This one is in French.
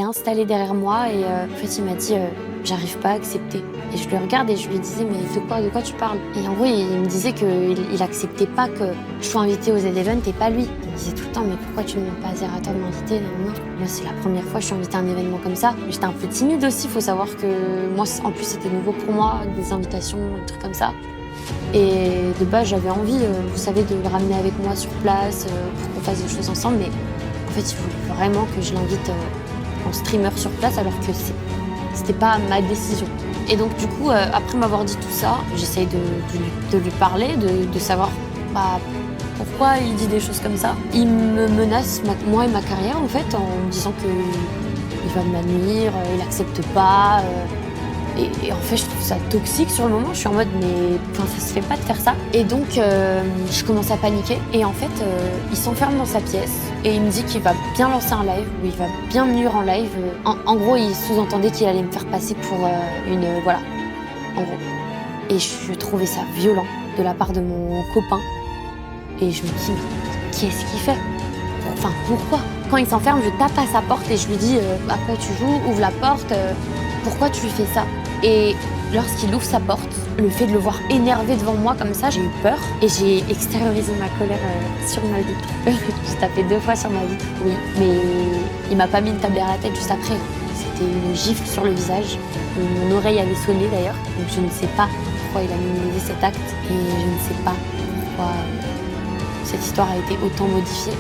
est installé derrière moi et en fait, il m'a dit j'arrive pas à accepter. Et je le regarde et je lui disais mais de quoi tu parles? Et en gros, il me disait qu'il acceptait pas que je sois invitée aux Z-Event et pas lui. Il me disait tout le temps mais pourquoi tu ne demandes pas à Zerator de m'inviter? Non. Moi, c'est la première fois que je suis invitée à un événement comme ça. J'étais un peu timide aussi, il faut savoir que moi, en plus, c'était nouveau pour moi, des invitations, des trucs comme ça. Et de base, j'avais envie, vous savez, de le ramener avec moi sur place pour qu'on fasse des choses ensemble. Mais en fait, il voulait vraiment que je l'invite en streamer sur place alors que c'était pas ma décision. Et donc, du coup, après m'avoir dit tout ça, j'essaye de lui parler, de savoir pourquoi il dit des choses comme ça. Il me menace, moi et ma carrière, en fait, en me disant qu'il va me nuire, il accepte pas. Et en fait, je trouve ça toxique sur le moment. Je suis en mode, mais ça se fait pas de faire ça. Et donc, je commence à paniquer. Et en fait, il s'enferme dans sa pièce et il me dit qu'il va bien lancer un live, ou il va bien me nuire en live. En gros, il sous-entendait qu'il allait me faire passer pour voilà, en gros. Et je trouvais ça violent de la part de mon copain. Et je me dis, mais qu'est-ce qu'il fait? Enfin, pourquoi? Quand il s'enferme, je tape à sa porte et je lui dis, à quoi tu joues? Ouvre la porte. Pourquoi tu lui fais ça? Et lorsqu'il ouvre sa porte, le fait de le voir énervé devant moi comme ça, j'ai eu peur et j'ai extériorisé ma colère sur ma vitre. J'ai tapé 2 fois sur ma vitre, oui. Mais il m'a pas mis une tablette à la tête juste après. C'était une gifle sur le visage. Mon oreille avait sonné d'ailleurs. Donc je ne sais pas pourquoi il a minimisé cet acte et je ne sais pas pourquoi cette histoire a été autant modifiée.